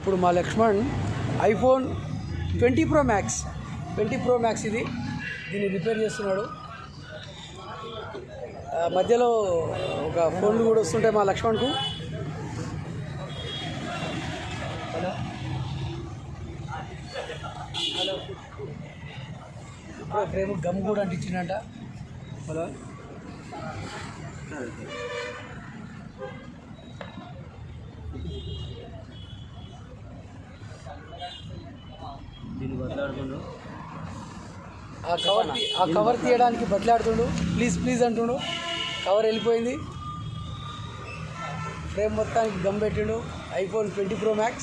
ఇప్పుడు మా Laxman iPhone 20 Pro Max ఇది దీన్ని రిపేర్ చేస్తున్నాడు. మధ్యలో ఒక ఫోన్లు కూడా వస్తుంటాయి మా లక్ష్మణ్కు. ఇప్పుడు ఫ్రేమ్ గమ్ కూడా అంటించిందంట. హలో ఆ కవర్ తీయడానికి బతిలాడుతుండు. ప్లీజ్ అంటుండు. కవర్ వెళ్ళిపోయింది. ఫ్రేమ్ మొత్తానికి గమ్ పెట్టిండు. IPhone 20 Pro Max.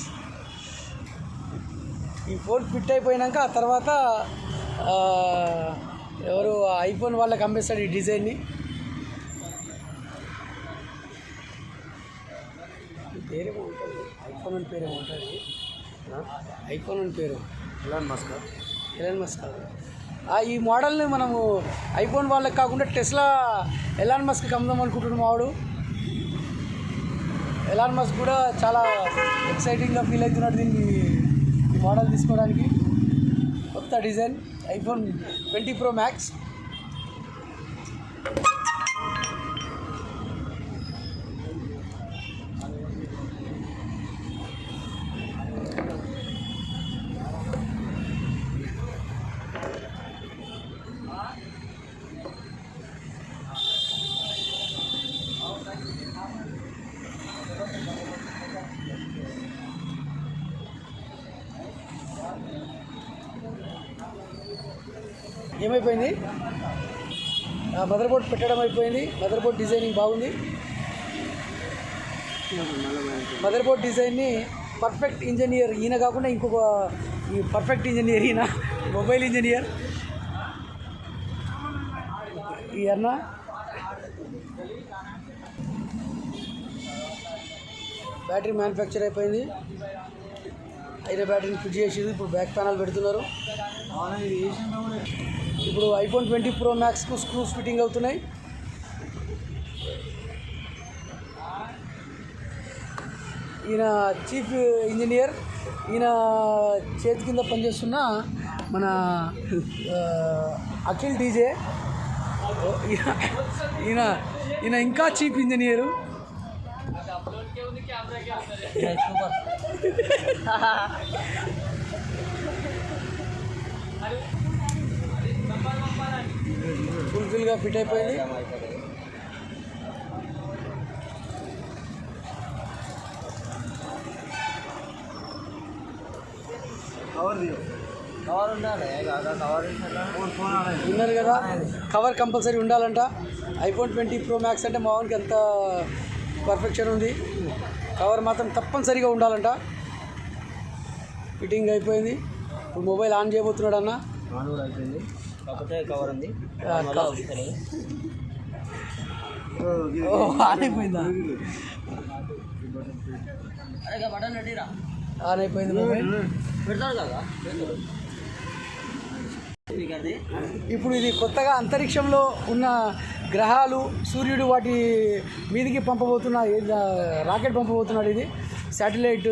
ఈ ఫోన్ ఫిట్ అయిపోయినాక ఆ తర్వాత ఎవరు ఐఫోన్ వాళ్ళకి అమ్మేస్తాడు ఈ డిజైన్ని. పేరేమో ఉంటుంది, ఐఫోన్ అని పేరేమో ఉంటుంది. ఐఫోన్ అని పేరు ఎలాన్ మస్క్. ఈ మోడల్ని మనము ఐఫోన్ వాళ్ళకి కాకుండా టెస్లా ఎలాన్ మస్క్కి అమ్ముదాం అనుకుంటున్నాం. మావాడు ఎలాన్ మస్క్ కూడా చాలా ఎక్సైటింగ్గా ఫీల్ అవుతున్నాడు దీన్ని ఈ మోడల్ తీసుకోవడానికి. కొత్త డిజైన్ ఐఫోన్ 20 Pro Max. ఏమైపోయింది? మదర్ బోర్డ్ పెట్టడం అయిపోయింది. మదర్ బోర్డ్ డిజైనింగ్ బాగుంది. మదర్ బోర్డ్ డిజైన్ని పర్ఫెక్ట్ ఇంజనీర్ ఈయన కాకుండా ఇంకొక పర్ఫెక్ట్ ఇంజనీర్ ఈయన మొబైల్ ఇంజనీర్ ఈ అన్న. బ్యాటరీ మ్యానుఫ్యాక్చర్ అయిపోయింది. అయిన బ్యాటరీని ఫిట్ చేసి ఇప్పుడు బ్యాక్ ప్యానల్ పెడుతున్నారు. ఇప్పుడు ఐఫోన్ 20 Pro Maxకు స్క్రూస్ ఫిట్టింగ్ అవుతున్నాయి. ఈయన చీఫ్ ఇంజనీర్. ఈయన చేతి కింద పనిచేస్తున్న మన అఖిల్ డీజే. ఈయన ఇంకా చీఫ్ ఇంజనీరు. ఫుల్ఫిల్గా ఫిట్ అయిపోయింది. విన్నారు కదా, కవర్ కంపల్సరీ ఉండాలంట. ఐఫోన్ 20 Pro Max అంటే మామూలుగా ఎంత పర్ఫెక్షన్ ఉంది. కవర్ మాత్రం తప్పనిసరిగా ఉండాలంట. ఫిట్టింగ్ అయిపోయింది. ఇప్పుడు మొబైల్ ఆన్ చేయబోతున్నాడు అన్న. కాకపోతే కవర్ ఉంది. ఆన్ అయిపోయిందా? బటన్ రెడీరా. ఆన్ అయిపోయింది మొబైల్. పెడతాడు కదా. ఇప్పుడు ఇది కొత్తగా అంతరిక్షంలో ఉన్న గ్రహాలు, సూర్యుడు వాటి మీదికి పంపబోతున్న రాకెట్ పంపబోతున్నాడు. ఇది శాటిలైట్